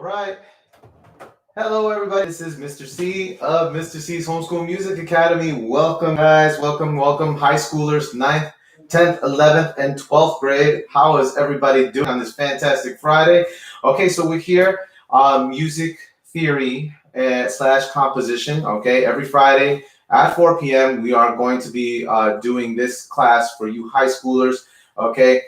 right. Hello, everybody. This is Mr. C of Mr. C's Homeschool Music Academy. Welcome, guys. Welcome, high schoolers, 9th, 10th, 11th, and 12th grade. How is everybody doing on this fantastic Friday? Okay, so we're here, music theory slash composition. Okay, every Friday at 4 p.m. we are going to be doing this class for you high schoolers. Okay.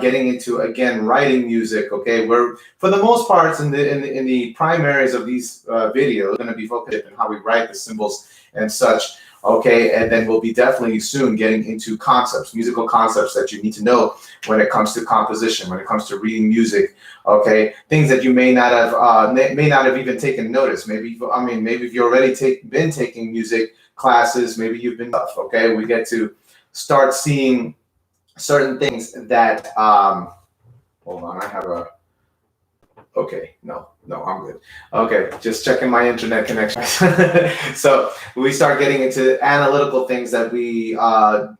Getting into again writing music. Okay, we're for the most part in the primaries of these videos going to be focused on how we write the symbols and such. Okay, and then we'll be definitely soon getting into concepts, musical concepts that you need to know when it comes to composition, when it comes to reading music. Okay, things that you may not have even taken notice. Maybe if you already been taking music classes, maybe you've been tough. Okay, we get to start seeing certain things that hold on, I have a okay, no, I'm good. Okay, just checking my internet connection. So we start getting into analytical things that we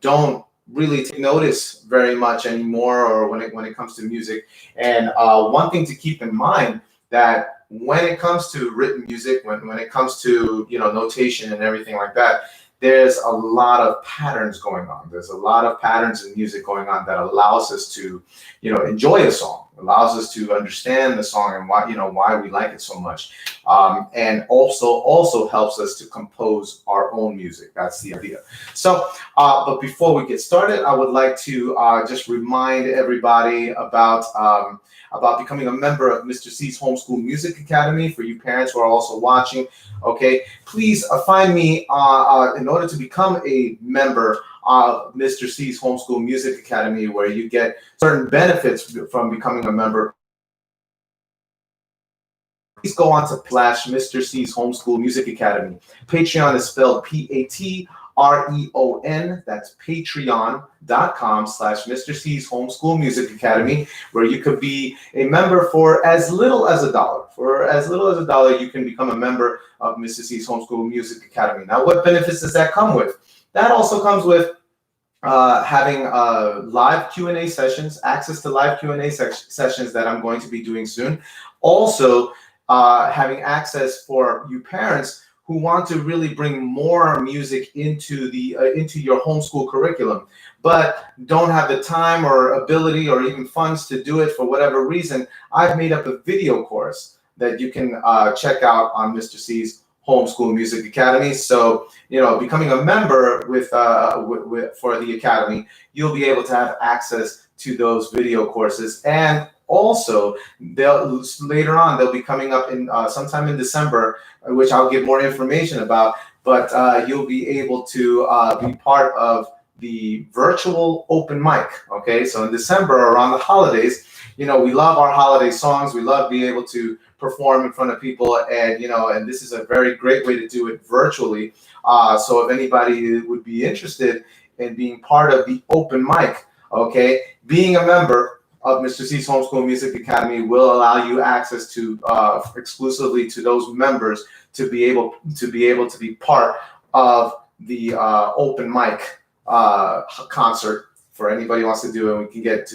don't really take notice very much anymore, or when it comes to music. And one thing to keep in mind, that when it comes to written music, when it comes to notation and everything like that, there's a lot of patterns going on. There's a lot of patterns in music going on that allows us to, enjoy a song, allows us to understand the song and why we like it so much, and also helps us to compose our own music. That's the idea. So, but before we get started, I would like to just remind everybody about becoming a member of Mr. C's Homeschool Music Academy. For you parents who are also watching, okay, please find me in order to become a member of Mr. C's Homeschool Music Academy, where you get certain benefits from becoming a member. Please go on to /Mr. C's Homeschool Music Academy. Patreon is spelled Patreon. That's patreon.com/Mr. C's Homeschool Music Academy, where you could be a member for as little as $1. For as little as $1, you can become a member of Mr. C's Homeschool Music Academy. Now, what benefits does that come with? That also comes with having live Q&A sessions, access to live Q&A sessions that I'm going to be doing soon. Also, having access for you parents who want to really bring more music into your homeschool curriculum, but don't have the time or ability or even funds to do it for whatever reason. I've made up a video course that you can check out on Mr. C's Homeschool Music Academy. So, becoming a member for the academy, you'll be able to have access to those video courses. And also, later on they'll be coming up in sometime in December, which I'll give more information about. But you'll be able to be part of the virtual open mic. Okay, so in December, around the holidays, we love our holiday songs. We love being able to perform in front of people, and and this is a very great way to do it virtually. So if anybody would be interested in being part of the open mic, okay, being a member of Mr. C's Homeschool Music Academy will allow you access to exclusively to those members to be able to be part of the open mic concert for anybody who wants to do it. We can get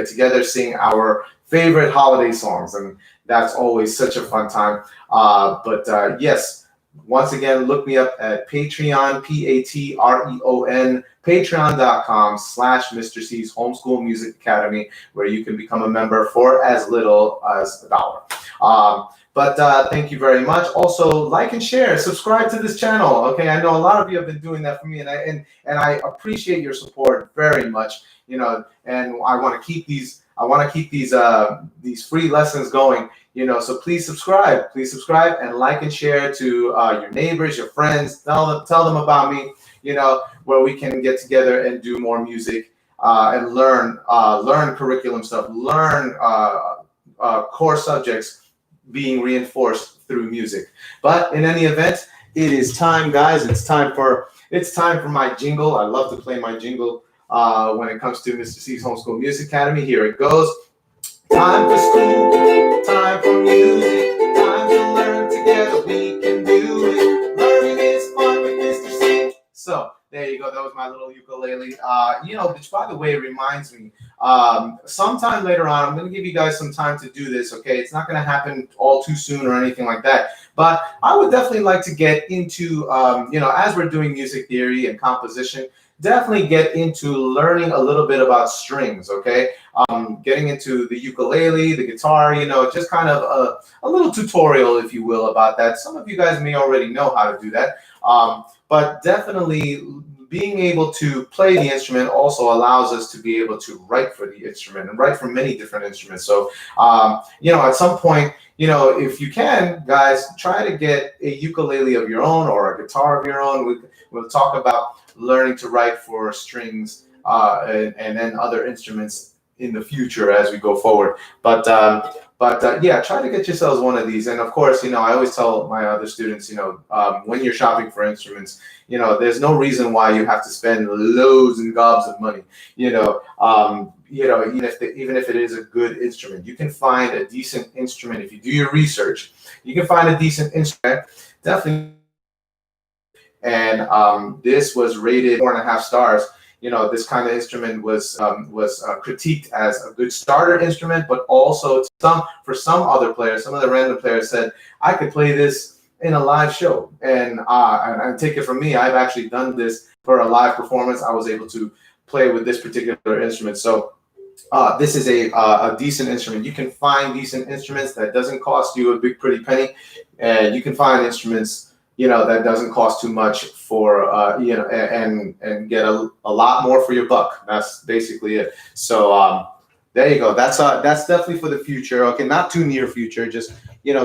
together, sing our favorite holiday songs, and that's always such a fun time. But yes, once again, look me up at Patreon, Patreon, patreon.com/Mr. C's Homeschool Music Academy, where you can become a member for as little as $1. But thank you very much. Also, like and share, subscribe to this channel. Okay, I know a lot of you have been doing that for me, and I appreciate your support very much. And I want to keep these free lessons going. So please subscribe, and like and share to your neighbors, your friends. Tell them about me. Where we can get together and do more music and learn curriculum stuff, learn core subjects being reinforced through music. But in any event, it is time, guys. It's time for my jingle. I love to play my jingle when it comes to Mr. C's Homeschool Music Academy. Here it goes. Time for school, time for music, time to learn together. We can do it. Learning is fun with Mr. C. So there you go. That was my little ukulele. Which, by the way, reminds me, sometime later on, I'm going to give you guys some time to do this, okay? It's not going to happen all too soon or anything like that. But I would definitely like to get into, as we're doing music theory and composition, definitely get into learning a little bit about strings, okay? Getting into the ukulele, the guitar, just kind of a little tutorial, if you will, about that. Some of you guys may already know how to do that. But definitely being able to play the instrument also allows us to be able to write for the instrument and write for many different instruments. So, at some point, if you can, guys, try to get a ukulele of your own or a guitar of your own. We'll talk about learning to write for strings and then other instruments in the future as we go forward. But yeah, try to get yourselves one of these. And of course, I always tell my other students, when you're shopping for instruments, there's no reason why you have to spend loads and gobs of money. Even if it is a good instrument, you can find a decent instrument if you do your research. You can find a decent instrument, definitely. And this was rated 4.5 stars. This kind of instrument was critiqued as a good starter instrument, but also for some other players, some of the random players said, I could play this in a live show. And take it from me, I've actually done this for a live performance. I was able to play with this particular instrument. So this is a decent instrument. You can find decent instruments that doesn't cost you a big pretty penny, and you can find instruments that doesn't cost too much for and get a lot more for your buck. That's basically it. So there you go. That's definitely for the future. Okay, not too near future. Just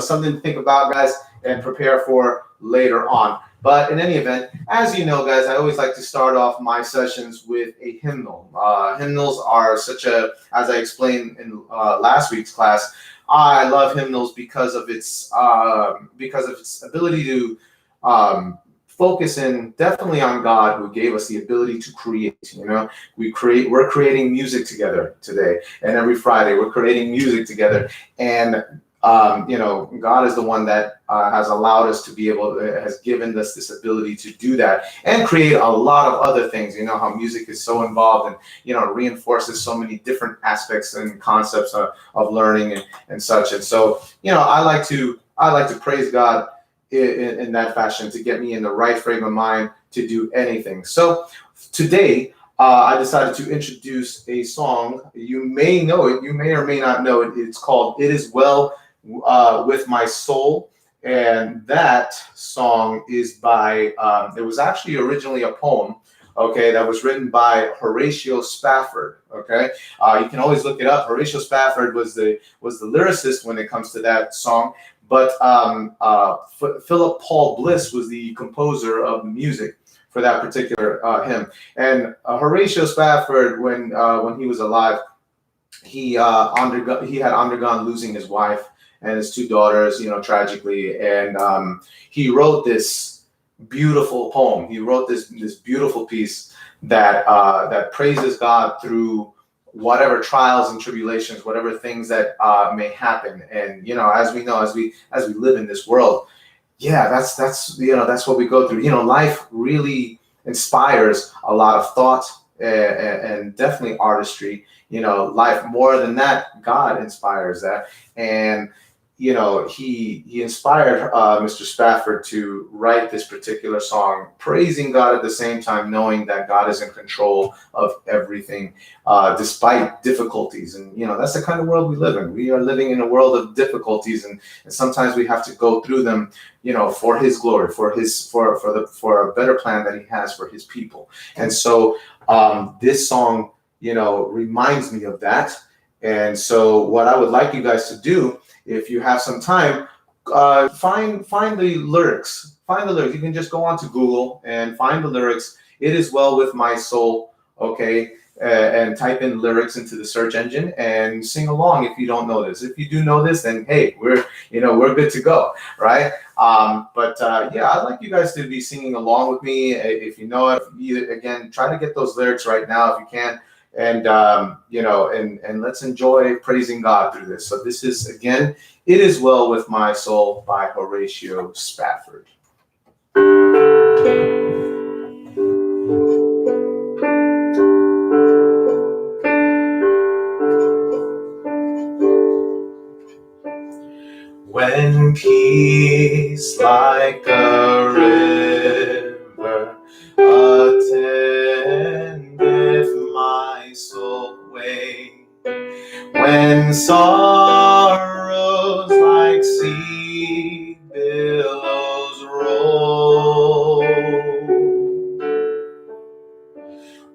something to think about, guys, and prepare for later on. But in any event, as you know, guys, I always like to start off my sessions with a hymnal. Hymnals are as I explained in last week's class, I love hymnals because of its ability to focus in definitely on God, who gave us the ability to create. We're creating music together today, and every Friday we're creating music together. And God is the one that has allowed us to be has given us this ability to do that and create a lot of other things. How music is so involved and reinforces so many different aspects and concepts of learning and such. And so I like to praise God in that fashion to get me in the right frame of mind to do anything. So today I decided to introduce a song. You may know it, you may or may not know it. It's called "It Is Well with My Soul," and that song is by it was actually originally a poem, okay, that was written by Horatio Spafford. Okay, you can always look it up. Horatio Spafford was the lyricist when it comes to that song. But Philip Paul Bliss was the composer of the music for that particular hymn. And Horatio Spafford, when he was alive, he had undergone losing his wife and his 2 daughters, tragically. And he wrote this beautiful poem. He wrote this beautiful piece that praises God through whatever trials and tribulations, whatever things that may happen. And as we know, as we live in this world, that's what we go through. Life really inspires a lot of thought and definitely artistry. Life, more than that, God inspires that. And he inspired Mr. Spafford to write this particular song, praising God at the same time, knowing that God is in control of everything, despite difficulties. And that's the kind of world we live in. We are living in a world of difficulties, and sometimes we have to go through them, for His glory, for a better plan that He has for His people. And so this song, reminds me of that. And so what I would like you guys to do, if you have some time, find the lyrics. Find the lyrics. You can just go onto Google and find the lyrics. "It Is Well with My Soul," okay, and type in lyrics into the search engine and sing along if you don't know this. If you do know this, then hey, we're good to go, right? I'd like you guys to be singing along with me. If you know it, again, try to get those lyrics right now if you can. And and let's enjoy praising God through this. So this is, again, "It Is Well with My Soul" by Horatio Spafford. When peace like a river attendeth my soul way, when sorrows like sea billows roll,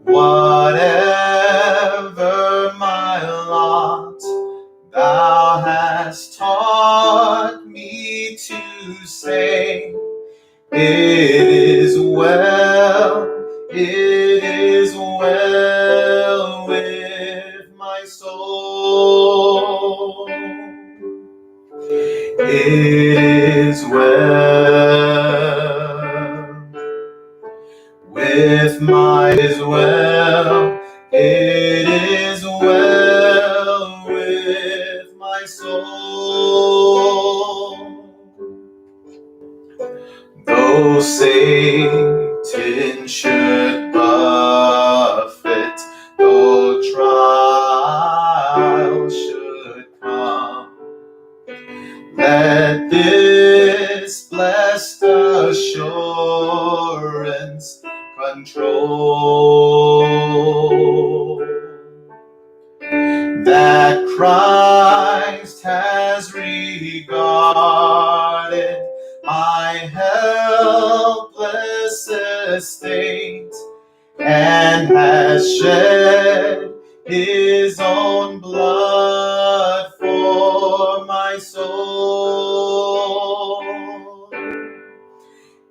whatever my lot, thou hast taught me to say, it is well with my soul. It is well with my it is well with my soul. Though Satan should buffet, though trials should come, let this blessed assurance control, that Christ has regarded my helpless estate, and has shed his own blood for my soul.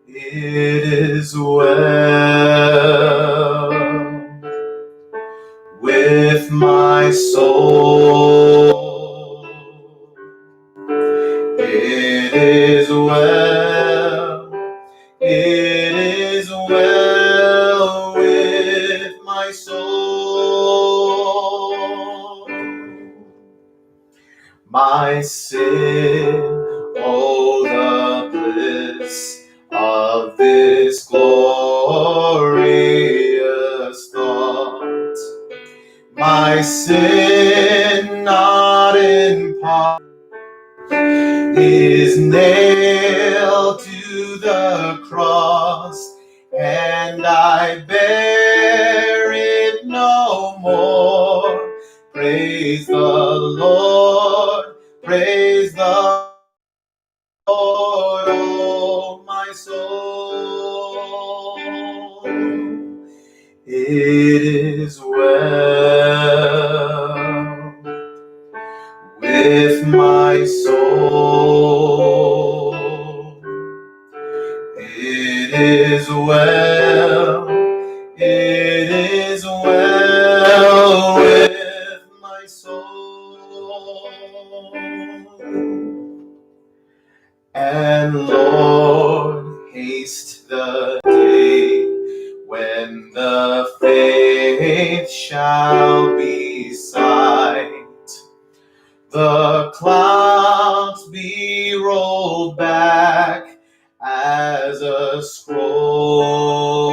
It is well with my soul. It is well. It is well with my soul. My sin, oh, the bliss of this glorious thought. My sin, not in part, is nailed to the cross, and I bear it no more. Praise the Lord, praise the Lord, oh my soul. It is well with my soul. It is well, it is well with my soul. And Lord, haste the day when the faith shall be sight, the clouds be rolled back as a scroll.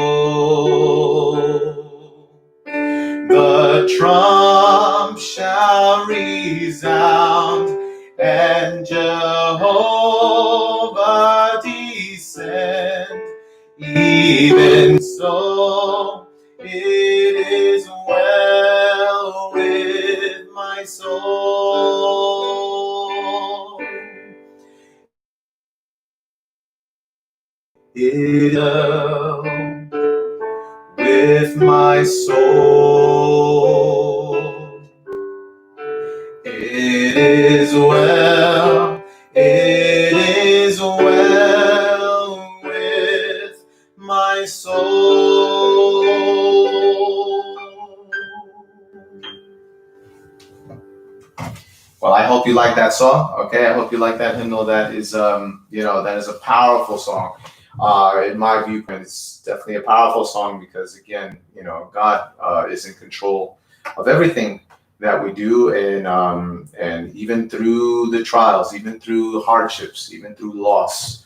The trump shall resound, and Jehovah descend. Even so, it is well with my soul. It is well with my soul. It is well, it is well with my soul. Well, I hope you like that song. Okay, I hope you like that hymnal. That is, that is a powerful song. In my viewpoint, it's definitely a powerful song because, again, God is in control of everything that we do, and even through the trials, even through hardships, even through loss,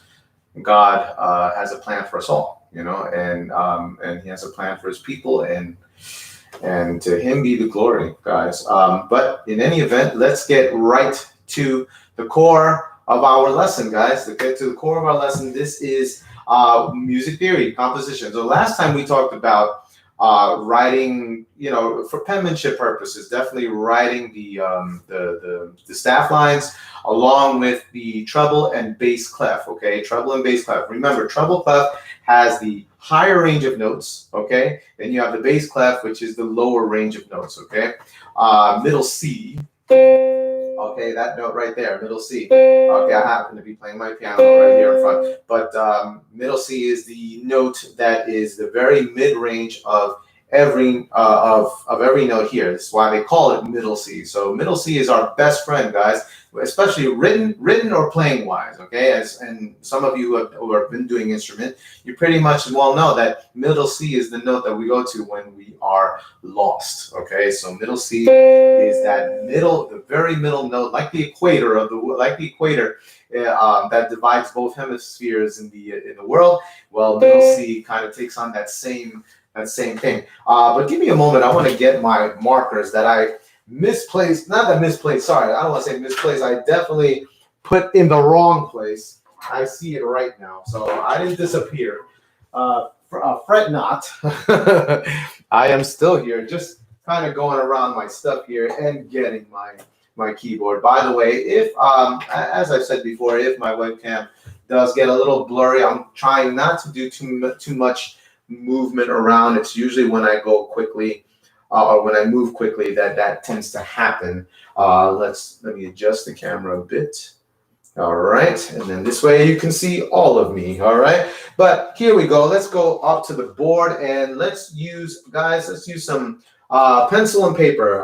God has a plan for us all, and He has a plan for His people, and to Him be the glory, guys. But in any event, let's get right to the core of our lesson, guys. To get to the core of our lesson, this is music theory, composition. So last time we talked about writing, for penmanship purposes, definitely writing the staff lines along with the treble and bass clef. Okay, treble and bass clef. Remember, treble clef has the higher range of notes. Okay, then you have the bass clef, which is the lower range of notes. Okay, middle C. Okay, that note right there, middle C. Okay, I happen to be playing my piano right here in front, but middle C is the note that is the very mid-range of every every note here. This is why they call it middle C. So middle C is our best friend, guys, especially written or playing wise. Okay, and some of you who have been doing instrument, you pretty much well know that middle C is the note that we go to when we are lost. Okay, so middle C is that the very middle note, like the equator that divides both hemispheres in the world. Well, middle C kind of takes on that same thing. But give me a moment. I want to get my markers that I misplaced. Not that misplaced. Sorry, I don't want to say misplaced. I definitely put in the wrong place. I see it right now, so I didn't disappear. Fret not. I am still here, just kind of going around my stuff here and getting my keyboard. By the way, if as I said before, if my webcam does get a little blurry, I'm trying not to do too much movement around. It's usually when I go quickly or when I move quickly that tends to happen. Let me adjust the camera a bit. All right, and then this way you can see all of me. All right, but here we go. Let's go up to the board and let's use some pencil and paper.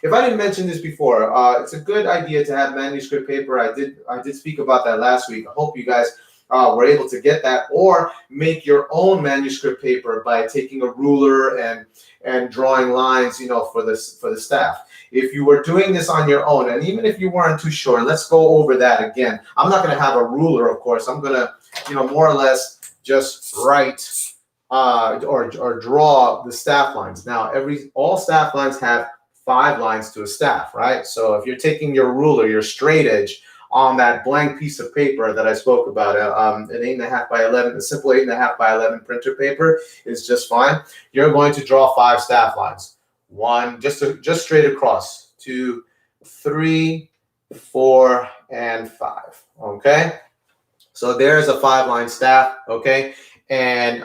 If I didn't mention this before, it's a good idea to have manuscript paper. I did speak about that last week. I hope you guys were able to get that, or make your own manuscript paper by taking a ruler and drawing lines, for the staff. If you were doing this on your own, and even if you weren't too sure, let's go over that again. I'm not going to have a ruler, of course. I'm going to, more or less just write or draw the staff lines. Now, all staff lines have 5 lines to a staff, right? So if you're taking your ruler, your straight edge on that blank piece of paper that I spoke about, an 8.5 by 11, a simple 8.5 by 11 printer paper is just fine. You're going to draw 5 staff lines. 1, just straight across. 2, 3, 4, and 5. Okay, so there's a 5-line staff. Okay, and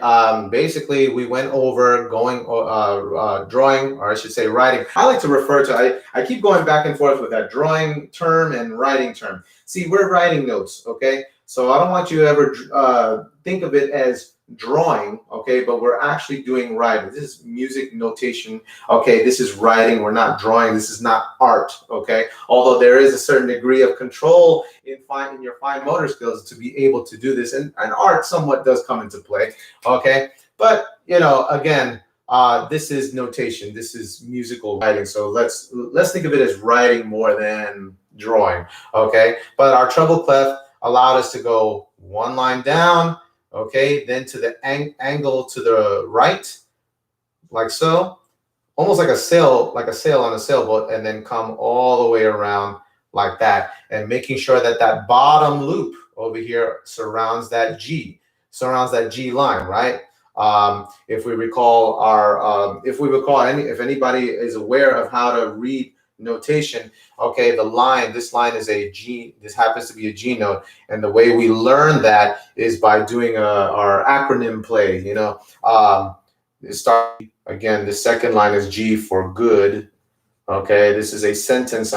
basically we went over drawing, or I should say writing. I like to refer to, I keep going back and forth with that drawing term and writing term. See, we're writing notes. Okay, so I don't want you to ever think of it as drawing, okay, but we're actually doing writing. This is music notation. Okay, this is writing. We're not drawing. This is not art. Okay, although there is a certain degree of control in your fine motor skills to be able to do this, and art somewhat does come into play. Okay, but again, this is notation. This is musical writing. So let's think of it as writing more than drawing. Okay, but our treble clef allowed us to go 1 line down. Okay, then to the angle to the right, like so, almost like a sail on a sailboat, and then come all the way around like that, and making sure that bottom loop over here surrounds that G line, right? If we recall if anybody is aware of how to read notation, okay, this line is a G, this happens to be a G note, and the way we learn that is by doing our acronym play. Again, the second line is G for good. Okay, this is a sentence.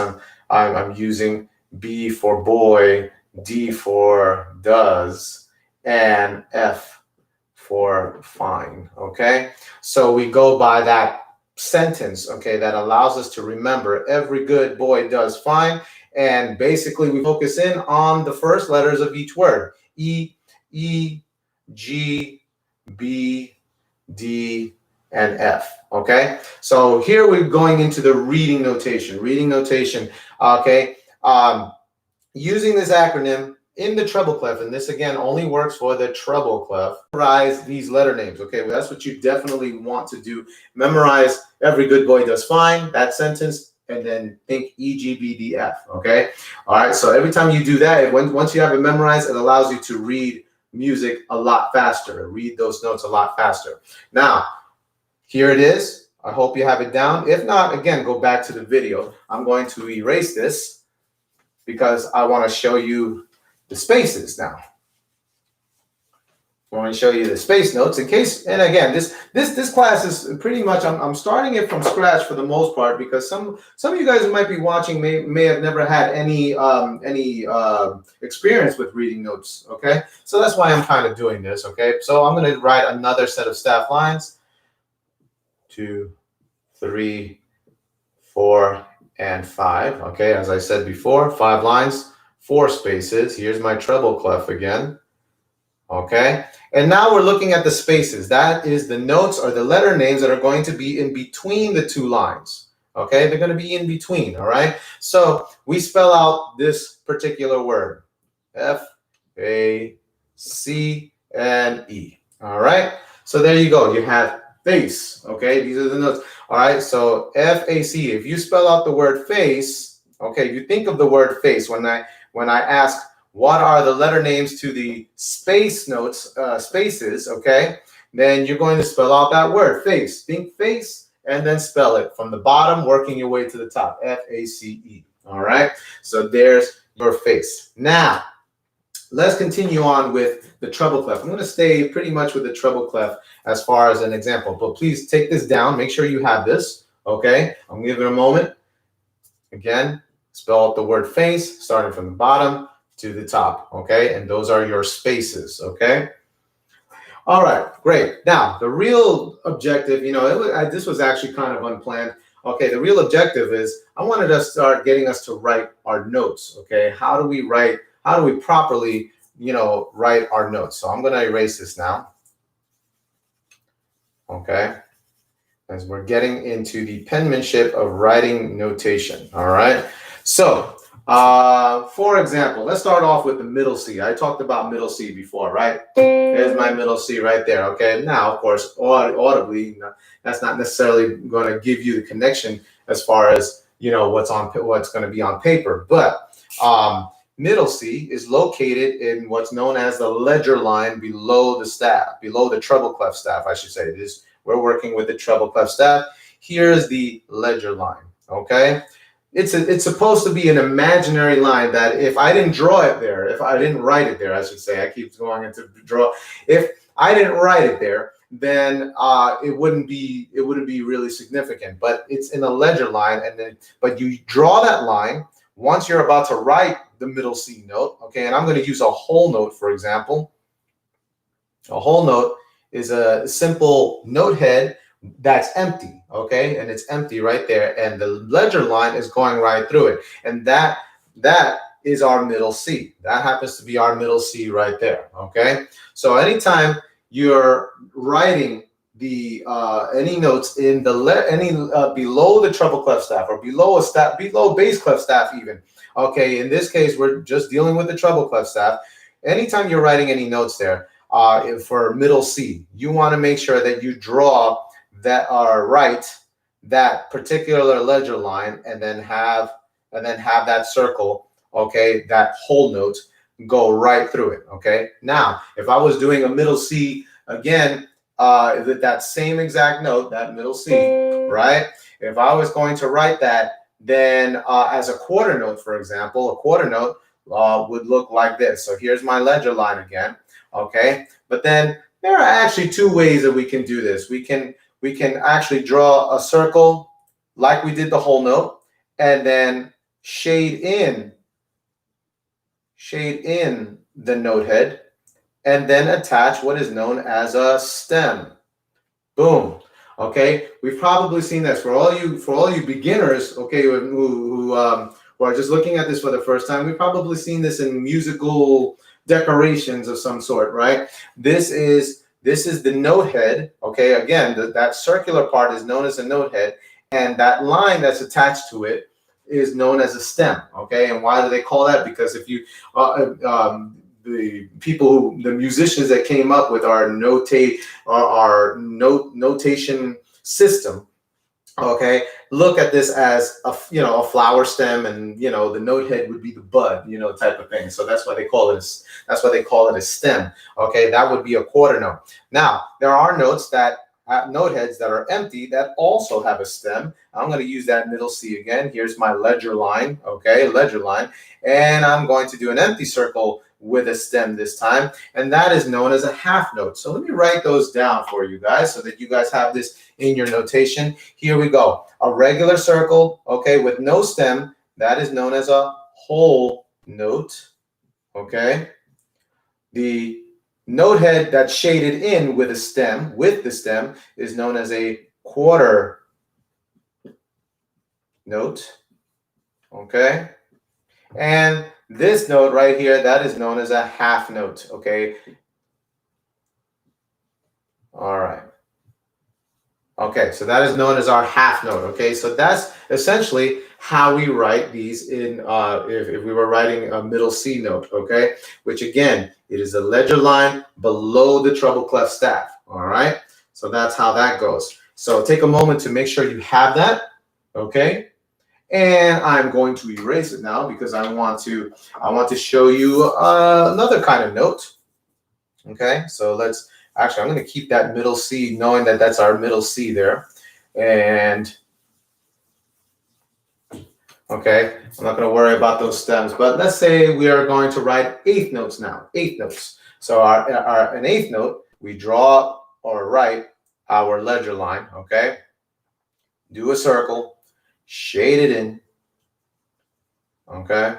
I'm using B for boy, D for does, and F for fine. Okay, so we go by that sentence, okay, that allows us to remember every good boy does fine. And basically we focus in on the first letters of each word: E, G, B, D, and F. Okay, so here we're going into the reading notation. Okay, using this acronym in the treble clef, and this again only works for the treble clef. Memorize these letter names. Okay, well, that's what you definitely want to do. Memorize every good boy does fine, that sentence, and then think E, G, B, D, F, okay? All right, so every time you do that, once you have it memorized, it allows you to read music a lot faster, read those notes a lot faster. Now, here it is. I hope you have it down. If not, again, go back to the video. I'm going to erase this because I want to show you the spaces now. I want to show you the space notes in case, and again, this class is pretty much, I'm starting it from scratch for the most part because some of you guys who might be watching may have never had any experience with reading notes, okay? So that's why I'm kind of doing this, okay? So I'm going to write another set of staff lines, 2, 3, 4, and 5, okay? As I said before, 5 lines, 4 spaces. Here's my treble clef again. Okay, and now we're looking at the spaces. That is the notes or the letter names that are going to be in between the 2 lines. Okay, they're going to be in between, all right? So we spell out this particular word, F, A, C, and E, all right? So there you go. You have face, okay? These are the notes, all right? So F, A, C. If you spell out the word face, okay, if you think of the word face, when I ask, what are the letter names to the space notes, spaces, okay? Then you're going to spell out that word, face. Think face, and then spell it from the bottom, working your way to the top, F-A-C-E, all right? So there's your face. Now, let's continue on with the treble clef. I'm going to stay pretty much with the treble clef as far as an example, but please take this down. Make sure you have this, okay? I'm going to give it a moment. Again, spell out the word face, starting from the bottom to the top, okay? And those are your spaces, okay? All right, great. Now, the real objective, you know, this was actually kind of unplanned. Okay, the real objective is I wanted to start getting us to write our notes, okay? How do we properly, you know, write our notes? So I'm going to erase this now, okay? As we're getting into the penmanship of writing notation, all right? So, for example, let's start off with the middle C. I talked about middle C before, right? There's my middle C right there, okay? Now, of course, audibly, that's not necessarily going to give you the connection as far as, you know, what's going to be on paper. But middle C is located in what's known as the ledger line below the staff, below the treble clef staff, I should say. We're working with the treble clef staff. Here's the ledger line, okay? It's supposed to be an imaginary line that if I didn't draw it there, if I didn't write it there, I should say, I keep going into draw. If I didn't write it there, then it wouldn't be really significant. But it's in a ledger line, but you draw that line once you're about to write the middle C note, okay? And I'm going to use a whole note, for example. A whole note is a simple note head that's empty, okay? And it's empty right there, and the ledger line is going right through it, and that is our middle C. That happens to be our middle C right there, okay? So anytime you're writing the any notes in the below the treble clef staff or below bass clef staff even, okay? In this case, we're just dealing with the treble clef staff. Anytime you're writing any notes there, for middle C, you want to make sure that you draw write that particular ledger line, and then have that circle, okay, that whole note go right through it, okay? Now, if I was doing a middle C again, with that same exact note, that middle C, right? If I was going to write that, then as a quarter note, for example, a quarter note would look like this. So here's my ledger line again, okay? But then there are actually 2 ways that we can do this. We can actually draw a circle like we did the whole note, and then shade in the note head, and then attach what is known as a stem. Boom. Okay, we've probably seen this for all you beginners, okay, who are just looking at this for the first time. We've probably seen this in musical decorations of some sort, right? This is the note head, okay? Again, that circular part is known as a note head, and that line that's attached to it is known as a stem, okay? And why do they call that? Because if you the musicians that came up with our notation system, Okay, look at this as a flower stem, and the note head would be the bud, type of thing. So that's why they call it a stem. Okay, that would be a quarter note. Now there are note heads that are empty that also have a stem. I'm going to use that middle C again. Here's my ledger line. Okay, ledger line, and I'm going to do an empty circle with a stem this time, and that is known as a half note. So let me write those down for you guys so that you guys have this in your notation. Here we go. A regular circle, okay, with no stem, that is known as a whole note, okay? The note head that's shaded in with the stem, is known as a quarter note, okay? And this note right here, that is known as a half note, okay? All right. Okay, so that is known as our half note. Okay, so that's essentially how we write these in if we were writing a middle C note. Okay, which again, it is a ledger line below the treble clef staff. All right, so that's how that goes. So take a moment to make sure you have that. Okay, and I'm going to erase it now because I want to show you another kind of note. Okay, so I'm going to keep that middle C, knowing that that's our middle C there. And okay, I'm not going to worry about those stems, but let's say we are going to write eighth notes now, eighth notes. So an eighth note, we draw or write our ledger line, okay? Do a circle, shade it in, okay?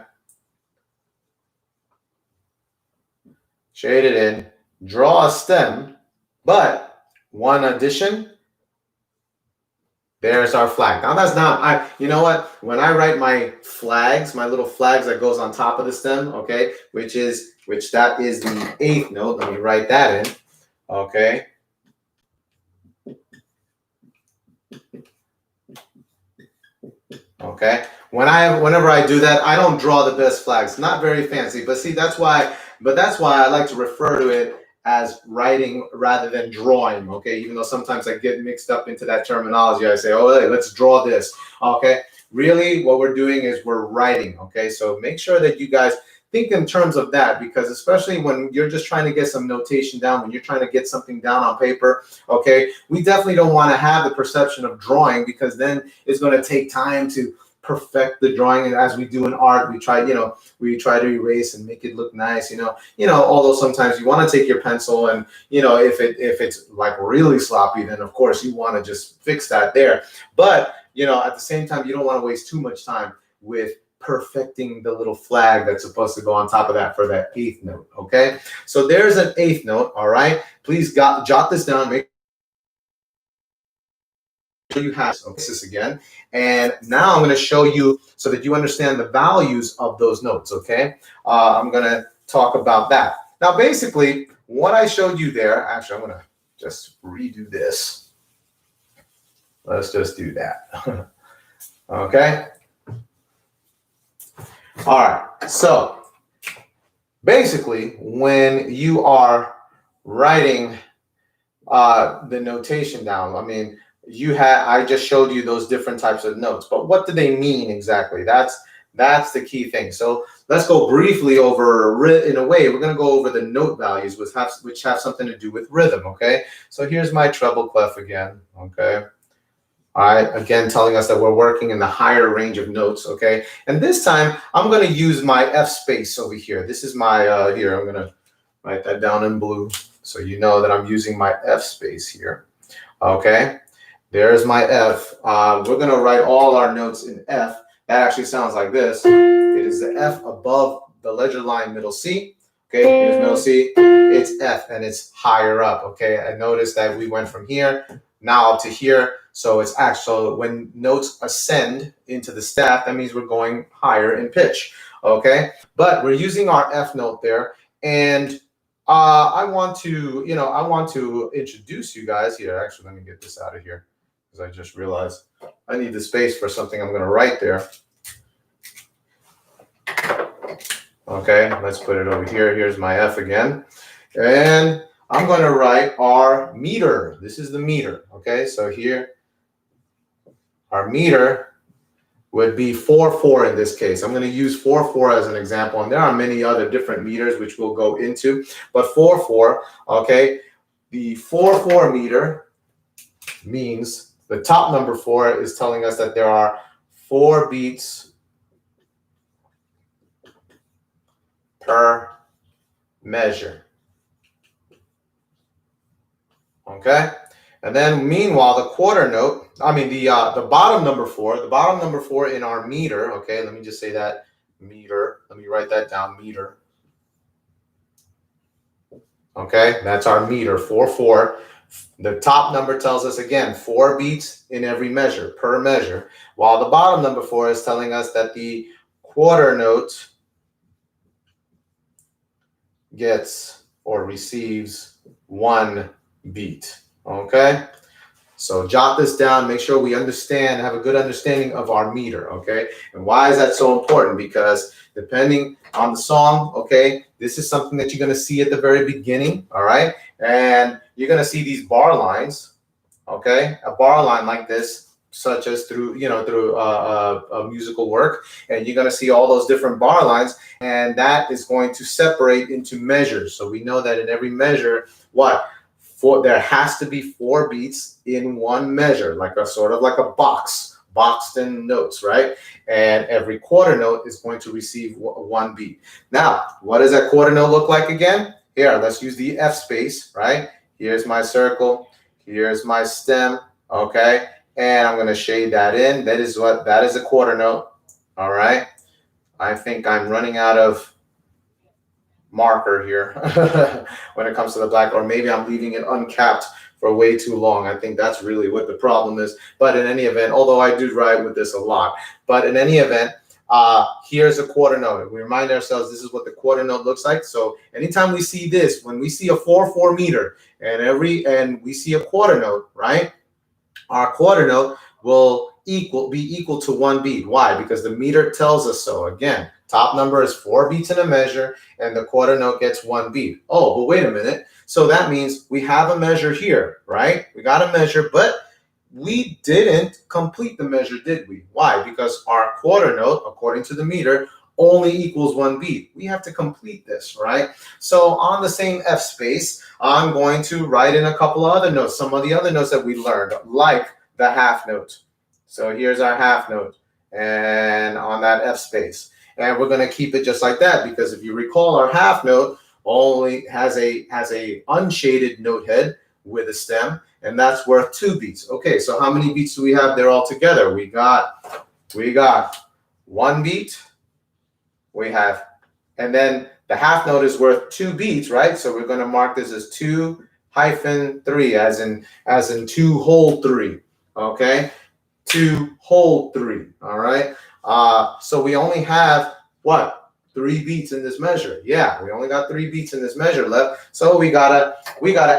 Shade it in, draw a stem, but one addition, there's our flag. Now that's not, you know what? When I write my flags, my little flags that goes on top of the stem, okay, which that is the eighth note. Let me write that in, okay. Okay. Whenever I do that, I don't draw the best flags. Not very fancy, but see, that's why I like to refer to it as writing rather than drawing, okay? Even though sometimes I get mixed up into that terminology, I say, oh, hey, let's draw this, okay? Really, what we're doing is we're writing, okay? So make sure that you guys think in terms of that, because especially when you're just trying to get some notation down, when you're trying to get something down on paper, okay, we definitely don't want to have the perception of drawing, because then it's going to take time to perfect the drawing. And as we do in art, we try to erase and make it look nice, although sometimes you want to take your pencil and, if it's like really sloppy, then of course you want to just fix that there. But, at the same time, you don't want to waste too much time with perfecting the little flag that's supposed to go on top of that for that eighth note. Okay, so there's an eighth note. All right, please jot this down. Make sure you have this again. And now I'm going to show you so that you understand the values of those notes. Okay, I'm going to talk about that. Now, basically, what I showed you there, actually, I'm going to just redo this. Let's just do that. Okay. All right. So basically, when you are writing the notation down, I mean, I just showed you those different types of notes, but what do they mean exactly? That's the key thing. So let's go briefly over, in a way, we're going to go over the note values, which have something to do with rhythm. Okay. So here's my treble clef again. Okay. All right, again, telling us that we're working in the higher range of notes, okay? And this time, I'm going to use my F space over here. This is my, here, I'm going to write that down in blue so you know that I'm using my F space here, okay? There's my F. We're going to write all our notes in F. That actually sounds like this. It is the F above the ledger line middle C, okay? Here's middle C. It's F, and it's higher up, okay? And notice that we went from here now up to here. So it's actually when notes ascend into the staff, that means we're going higher in pitch, okay? But we're using our F note there, and I want to introduce you guys here. Actually, let me get this out of here because I just realized I need the space for something I'm going to write there. Okay, let's put it over here. Here's my F again, and I'm going to write our meter. This is the meter, okay? So here. Our meter would be 4/4 in this case. I'm going to use 4/4 as an example, and there are many other different meters which we'll go into, but 4/4, okay, the 4/4 meter means the top number 4 is telling us that there are 4 beats per measure. Okay, and then meanwhile the quarter note, the bottom number 4 in our meter. Okay, let me just say that meter. Let me write that down, meter. Okay, that's our meter, 4/4. The top number tells us again 4 beats in every measure, per measure, while the bottom number 4 is telling us that the quarter note gets or receives 1 beat. Okay, so jot this down, make sure we understand, have a good understanding of our meter. Okay, and why is that so important? Because depending on the song, okay, this is something that you're going to see at the very beginning. All right, and you're going to see these bar lines. Okay, a bar line like this, such as through a musical work, and you're going to see all those different bar lines, and that is going to separate into measures. So we know that in every measure, there has to be 4 beats in one measure, like a sort of like a boxed in notes, right? And every quarter note is going to receive 1 beat. Now, what does that quarter note look like again? Here, let's use the F space, right? Here's my circle, here's my stem, okay? And I'm going to shade that in. That is a quarter note, all right? I think I'm running out of marker here when it comes to the black, or maybe I'm leaving it uncapped for way too long. I think that's really what the problem is. But in any event, although I do write with this a lot, but in any event, here's a quarter note. We remind ourselves this is what the quarter note looks like. So anytime we see this, when we see a 4/4 meter and we see a quarter note, right? Our quarter note will be equal to 1 beat. Why? Because the meter tells us so. Again, top number is 4 beats in a measure, and the quarter note gets 1 beat. Oh, but wait a minute. So that means we have a measure here, right? We got a measure, but we didn't complete the measure, did we? Why? Because our quarter note, according to the meter, only equals 1 beat. We have to complete this, right? So on the same F space, I'm going to write in a couple of other notes, some of the other notes that we learned, like the half note. So here's our half note, and on that F space. And we're going to keep it just like that, because if you recall, our half note only has a unshaded note head with a stem, and that's worth 2 beats. Okay, so how many beats do we have there all together? We got 1 beat. And then the half note is worth 2 beats, right? So we're going to mark this as 2-3, as in 2 whole 3. Okay, 2 whole 3. All right. So we only have 3 beats in this measure. Yeah, we only got 3 beats in this measure left. So we gotta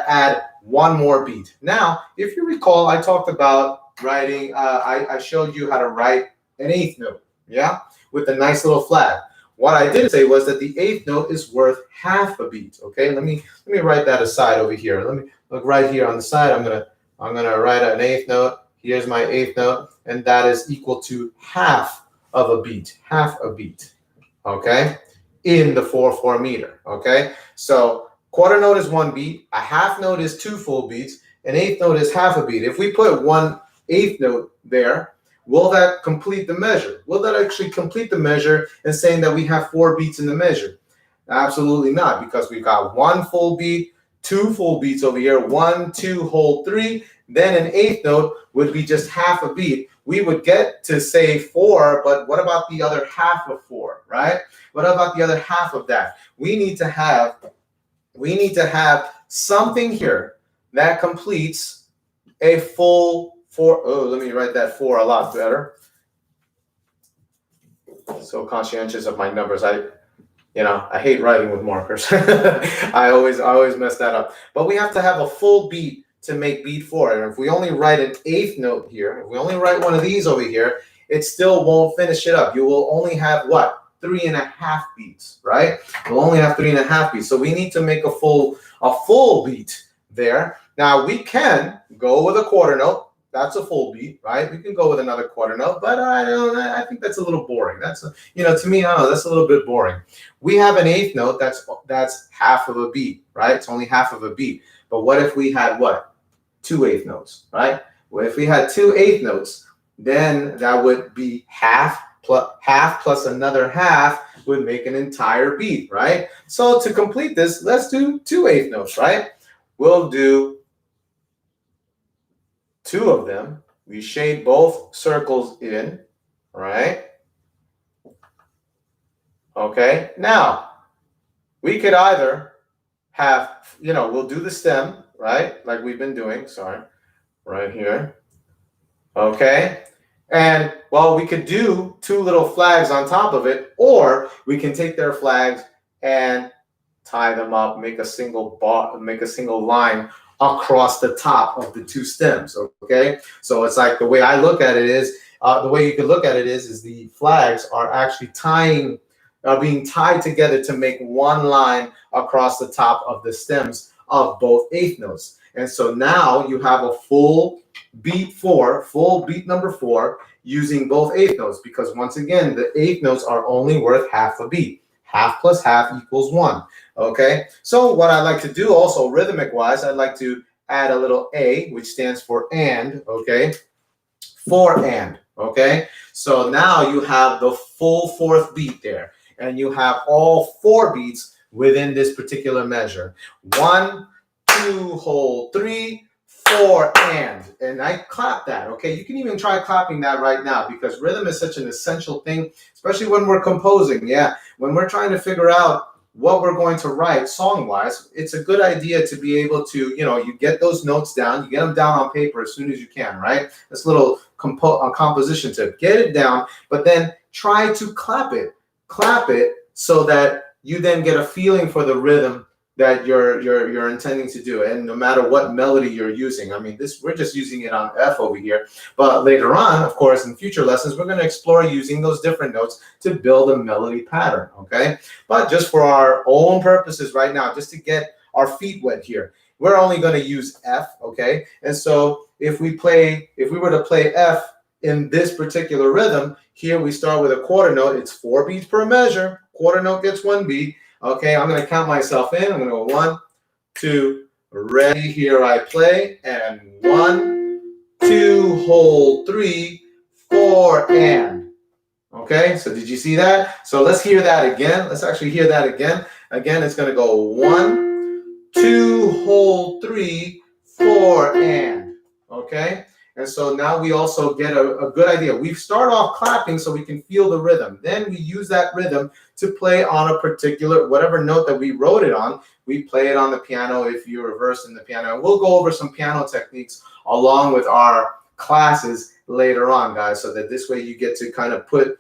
add 1 more beat. Now, if you recall, I talked about writing. I showed you how to write an 8th note. Yeah, with a nice little flag. What I didn't say was that the 8th note is worth half a beat. Okay, let me write that aside over here. Let me look right here on the side. I'm gonna write an 8th note. Here's my 8th note, and that is equal to half of a beat. Half a beat. Okay, in the 4/4 meter. Okay, so quarter note is 1 beat. A half note is 2 full beats. An 8th note is half a beat. If we put 1/8 note there, will that complete the measure? Will that actually complete the measure in saying that we have 4 beats in the measure? Absolutely not, because we've got 1 full beat, 2 full beats over here, 1, 2 whole 3. Then an 8th note would be just half a beat. We would get to say 4, but what about the other half of 4, right? What about the other half of that? We need to have something here that completes a full 4. Oh, let me write that 4 a lot better. So conscientious of my numbers. I hate writing with markers. I always mess that up. But we have to have a full beat to make beat 4. And if we only write an 8th note here, if we only write one of these over here, it still won't finish it up. You will only have 3.5 beats, right? We'll only have 3.5 beats. So we need to make a full beat there. Now we can go with a quarter note. That's a full beat, right? We can go with another quarter note, but I think that's a little boring. To me, I don't know, that's a little bit boring. We have an eighth note that's half of a beat, right? It's only half of a beat. But what if we had what? 2/8 notes, right? Well, if we had 2/8 notes, then that would be half plus another half would make an entire beat, right? So to complete this, let's do 2/8 notes, right? We'll do 2 of them. We shade both circles in, right? Okay, now we could either have, we'll do the stem, right? Like we've been doing, sorry, right here. Okay, and well, we could do 2 little flags on top of it, or we can take their flags and tie them up, make a single line across the top of the 2 stems. Okay, so it's like the way I look at it is the way you can look at it is the flags are actually being tied together to make one line across the top of the stems of both eighth notes. And so now you have a full beat number 4 using both eighth notes, because once again, the eighth notes are only worth half a beat. Half plus half equals 1. Okay, so what I like to do also rhythmic wise, I'd like to add a little A, which stands for and, okay, for and, okay. So now you have the full 4th beat there, and you have all 4 beats within this particular measure. 1, 2, hold 3, 4, and I clap that. Okay, you can even try clapping that right now, because rhythm is such an essential thing, especially when we're composing. Yeah, when we're trying to figure out what we're going to write song-wise, it's a good idea to be able to, you get those notes down, you get them down on paper as soon as you can, right? This little composition tip, get it down, but then try to clap it so that you then get a feeling for the rhythm that you're intending to do, and no matter what melody you're using. I mean, we're just using it on F over here, but later on, of course, in future lessons, we're going to explore using those different notes to build a melody pattern. Okay, but just for our own purposes right now, just to get our feet wet here, we're only going to use F. Okay, and so if we were to play F in this particular rhythm, here we start with a quarter note. It's 4 beats per measure. Quarter note gets 1 beat. Okay, I'm going to count myself in. I'm going to go 1, 2, ready, here I play, and 1, 2, hold 3, 4, and. Okay, so did you see that? So let's hear that again. Let's actually hear that again. Again, it's going to go 1, 2, hold 3, 4, and. Okay, and so now we also get a good idea. We start off clapping so we can feel the rhythm. Then we use that rhythm to play on a particular, whatever note that we wrote it on. We play it on the piano if you're reversing the piano. And we'll go over some piano techniques along with our classes later on, guys, so that this way you get to kind of put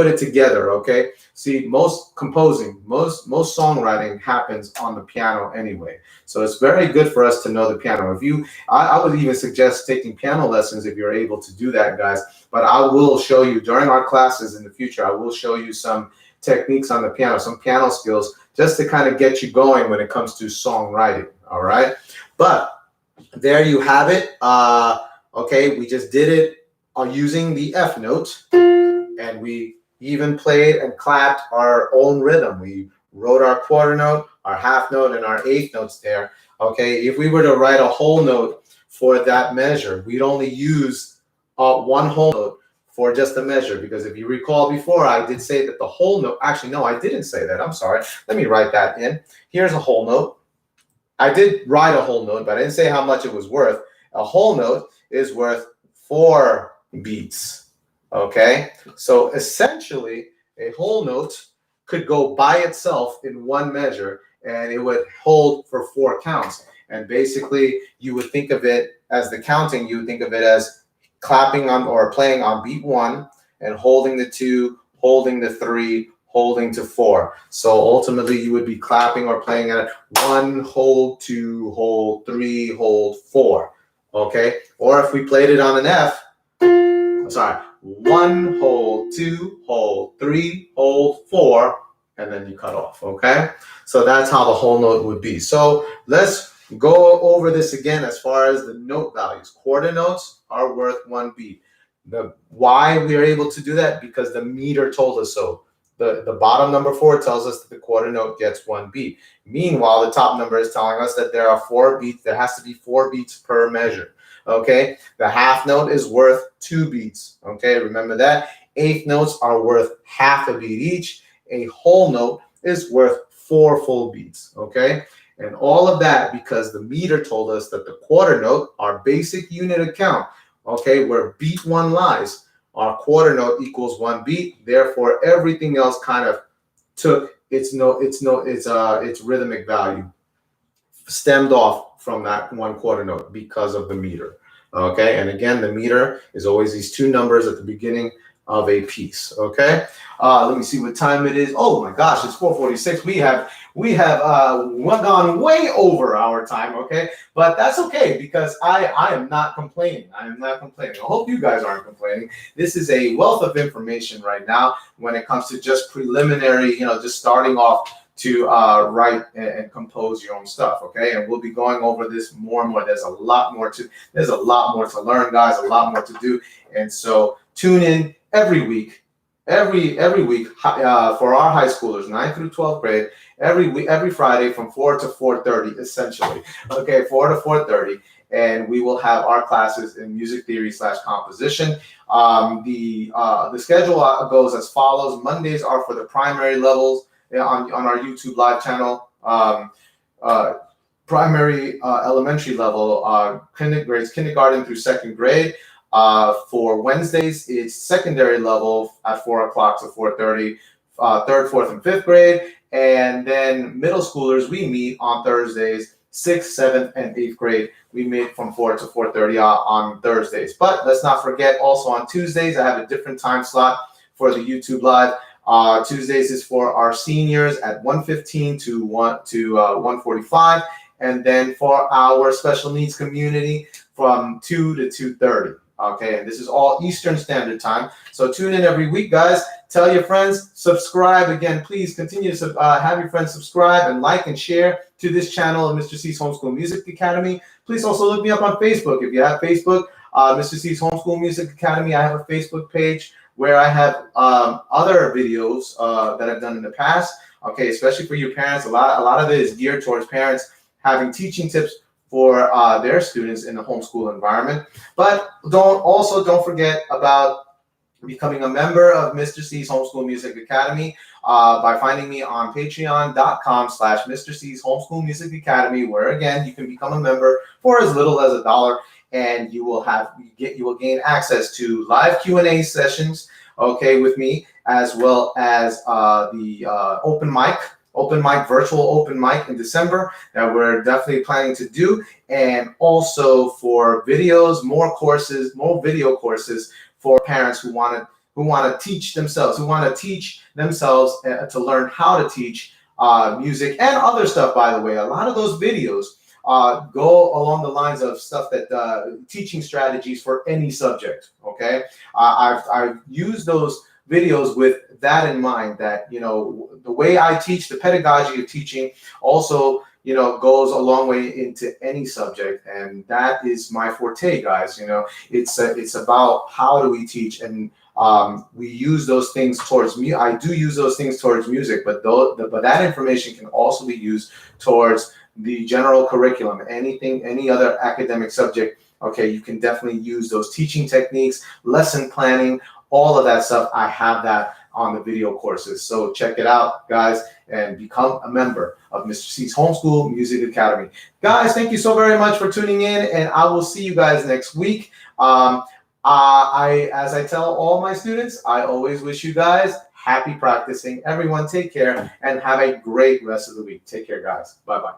it together. Okay, see, most songwriting happens on the piano anyway, so it's very good for us to know the piano. I would even suggest taking piano lessons if you're able to do that, guys. But I will show you during our classes in the future, I will show you some techniques on the piano, some piano skills, just to kind of get you going when it comes to songwriting. All right, but there you have it. Okay, we just did it using the F note, and we even played and clapped our own rhythm. We wrote our quarter note, our half note, and our eighth notes there. Okay, if we were to write a whole note for that measure, we'd only use 1 whole note for just a measure, because if you recall before, I did say that the whole note, actually, no, I didn't say that. I'm sorry. Let me write that in. Here's a whole note. I did write a whole note, but I didn't say how much it was worth. A whole note is worth 4 beats. Okay, so essentially a whole note could go by itself in 1 measure, and it would hold for 4 counts. And basically you would think of it as the counting, you would think of it as clapping on or playing on beat 1 and holding the 2, holding the 3, holding to 4. So ultimately you would be clapping or playing at 1, hold 2, hold 3, hold 4. Okay, or if we played it on an F, sorry, 1, hold 2, hold 3, hold 4, and then you cut off. Okay, so that's how the whole note would be. So let's Go over this again as far as the note values. Quarter notes are worth 1 beat. Why we are able to do that? Because the meter told us so. The bottom number 4 tells us that the quarter note gets 1 beat. Meanwhile, the top number is telling us that there are 4 beats. There has to be 4 beats per measure. Okay, the half note is worth 2 beats. Okay, remember that. Eighth notes are worth half a beat each. A whole note is worth 4 full beats. Okay, and all of that because the meter told us that the quarter note, our basic unit of count, okay, where beat 1 lies, our quarter note equals 1 beat. Therefore, everything else kind of took its rhythmic value, stemmed off from that 1 quarter note because of the meter. Okay, and again, the meter is always these 2 numbers at the beginning of a piece. Okay, let me see what time it is. Oh my gosh, it's 4:46. We have gone way over our time. Okay, but that's okay because I am not complaining. I am not complaining. I hope you guys aren't complaining. This is a wealth of information right now when it comes to just preliminary, just starting off to write and compose your own stuff. Okay, and we'll be going over this more and more. There's a lot more to learn, guys. A lot more to do, and so tune in every week for our high schoolers, 9th through 12th grade, every Friday from 4 to 4:30, essentially. Okay, 4 to 4:30, and we will have our classes in music theory / composition. The schedule goes as follows. Mondays are for the primary levels on our YouTube live channel. Primary elementary level grades kindergarten through 2nd grade. For Wednesdays, it's secondary level at 4 o'clock to 4:30, 3rd, 4th, and 5th grade. And then middle schoolers, we meet on Thursdays, 6th, 7th, and 8th grade. We meet from 4 to 4:30 on Thursdays. But let's not forget, also on Tuesdays, I have a different time slot for the YouTube Live. Tuesdays is for our seniors at 1:15 to 1:45. And then for our special needs community from 2 to 2:30. Okay, and this is all Eastern Standard Time. So tune in every week, guys. Tell your friends, subscribe. Again, please continue to have your friends subscribe and like and share to this channel of Mr. C's Homeschool Music Academy. Please also look me up on Facebook. If you have Facebook, Mr. C's Homeschool Music Academy, I have a Facebook page where I have other videos that I've done in the past. Okay, especially for your parents. A lot of it is geared towards parents having teaching tips for their students in the homeschool environment. But don't forget about becoming a member of Mr. C's Homeschool Music Academy by finding me on patreon.com/Mr. C's Homeschool Music Academy, where again you can become a member for as little as $1, and you will gain access to live Q&A sessions, okay, with me, as well as the virtual open mic in December that we're definitely planning to do, and also for videos, more video courses for parents who want to teach themselves, to learn how to teach music and other stuff. By the way, a lot of those videos go along the lines of stuff that teaching strategies for any subject. Okay, I've used those videos with that in mind, that the way I teach, the pedagogy of teaching also goes a long way into any subject, and that is my forte, guys. It's about how do we teach, and we use those things towards me. I do use those things towards music, but that information can also be used towards the general curriculum, any other academic subject. Okay, you can definitely use those teaching techniques, lesson planning, all of that stuff. I have that on the video courses. So check it out, guys, and become a member of Mr. C's Homeschool Music Academy. Guys, thank you so very much for tuning in, and I will see you guys next week. As I tell all my students, I always wish you guys happy practicing. Everyone, take care and have a great rest of the week. Take care, guys. Bye-bye.